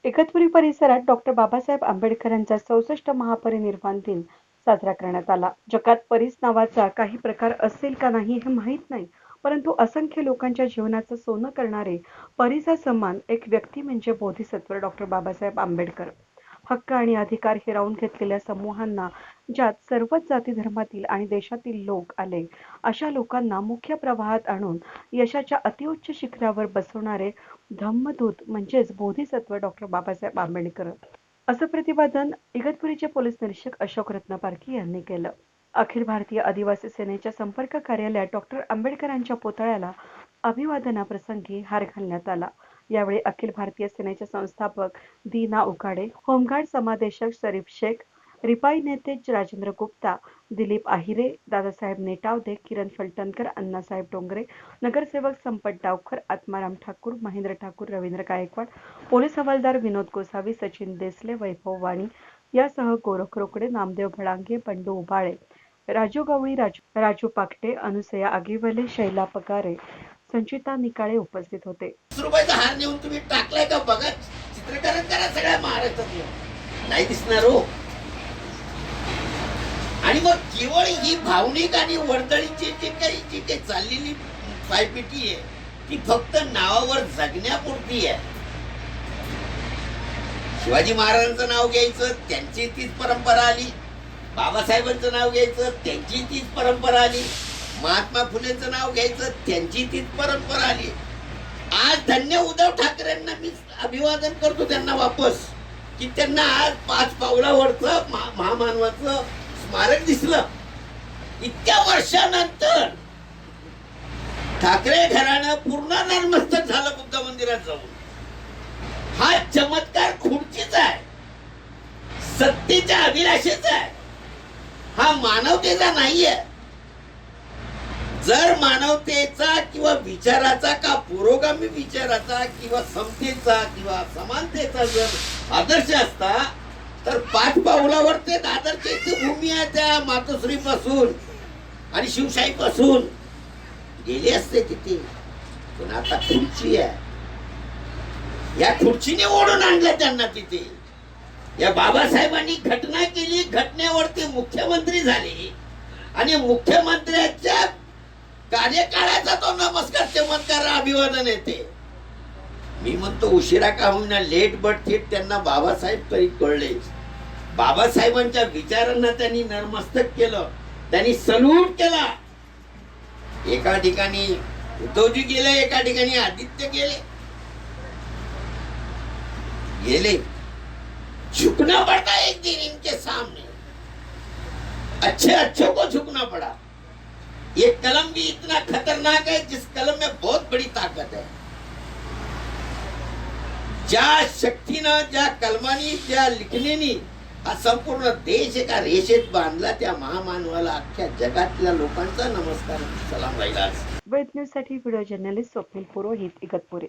इगतपुरी परिसरात डॉक्टर बाबासाहेब आंबेडकरांचा 64 महापरिनिर्वाण दिन साजरा करण्यात आला. जगात परीस नावाचा काही प्रकार असेल का नाही हे माहीत नाही, परंतु असंख्य लोकांच्या जीवनाचं सोनं करणारे परीसासमान एक व्यक्ती म्हणजे बोधिसत्व डॉक्टर बाबासाहेब आंबेडकर. हक्क आणि अधिकार हिरावून घेतलेल्या समूहांना, ज्यात सर्वच जाती धर्मातील आणि देशातील लोक आले, अशा लोकांना मुख्य प्रवाहात आणून यशाच्या अतिउच्च शिखरावर बसवणारे धम्मदूत म्हणजेच बोधिसत्व डॉक्टर बाबासाहेब आंबेडकर, असं प्रतिपादन इगतपुरीचे पोलीस निरीक्षक अशोक रत्नपारखी यांनी केलं. अखिल भारतीय आदिवासी सेनेच्या संपर्क कार्यालयात डॉक्टर आंबेडकरांच्या पुतळ्याला अभिवादनाप्रसंगी हार घालण्यात आला. यावेळी अखिल भारतीय सेनेचे संस्थापक दीना उकाडे, होमगार्ड समादेशक शरीफ शेख, रिपाई नेते राजेंद्र गुप्ता, दिलीप आहिरे, दादासाहेब नेटावदे, किरण फलटणकर, अण्णासाहेब डोंगरे, नगरसेवक संपत डावकर, आत्माराम ठाकूर, महेंद्र ठाकूर, रवींद्र गायकवाड, पोलीस हवालदार विनोद गोसावी, सचिन देसले, वैभव वाणी यासह गोरख रोकडे, नामदेव भडांगे, बंडू उबाळे, राजू गवळी, राजू पाकटे, अनुसया आगिवले, शैला पगारे, संचिता निकाळे उपस्थित होते. ₹20 हार नेऊन तुम्ही टाकलाय का बघा, चित्रकरण करा सगळ्या महाराष्ट्रात, नाही दिसणार हो. आणि मग केवळ ही भावनिक आणि वर्दळीची जी काही चाललेली पायपिटी आहे ती फक्त नावावर जगण्यापुरती आहे. शिवाजी महाराजांचं नाव घ्यायचं, त्यांची तीच परंपरा आली. बाबासाहेबांचं नाव घ्यायचं, त्यांची तीच परंपरा आली. महात्मा फुलेंचं नाव घ्यायचं, त्यांची तीच परंपरा आली. आज धन्य उद्धव ठाकरेंना मी अभिवादन करतो त्यांना वापस, की त्यांना आज 5 पावलावरचं महामानवाचं स्मारक दिसलं. इतक्या वर्षानंतर ठाकरे घराणं पूर्ण नतमस्तक झालं बुद्ध मंदिरात जाऊन. हा चमत्कार खुर्चीचा आहे, सत्तेच्या अभिलाषेचा आहे, हा मानवतेचा नाहीये. जर मानवतेचा किंवा विचाराचा का पुरोगामी विचाराचा किंवा समतेचा किंवा समानतेचा जर आदर्श असता तर 5 पावलावर ते दादरची इतकी भूमी आहे त्या मातोश्री पासून आणि शिवशाही पासून गेले असते तिथे. पण आता खुर्ची आहे, या खुर्चीने ओढून आणलं त्यांना तिथे. या बाबासाहेबांनी घटना केली, घटनेवरती मुख्यमंत्री झाले आणि मुख्यमंत्र्याच्या कार्यकाळाचा तो नमस्कार चमत्कार अभिवादन येते. मी म्हणतो उशिरा का होईना, लेट बट थेट त्यांना बाबासाहेब तरी कळले. बाबासाहेबांच्या विचारांना त्यांनी नतमस्तक केलं, त्यांनी सल्यूट केला. एका ठिकाणी उद्धवजी गेले, एका ठिकाणी आदित्य गेले. झुकना पड़ता एक दिन इनके सामने, अच्छे को झुकना पड़ा. ये कलम भी इतना खतरनाक है जिस कलम में बहुत बड़ी ताकत है. ज्या शक्तीनं, ज्या कलमानी, ज्या लिखणीनी हा संपूर्ण देश एका रेषेत बांधला, त्या महामानवाला अख्ख्या जगातल्या लोकांचा नमस्कार, सलाम राहिला. वेद न्यूज साठी व्हिडिओ जर्नलिस्ट स्वप्नील पुरोहित, इगतपुरी.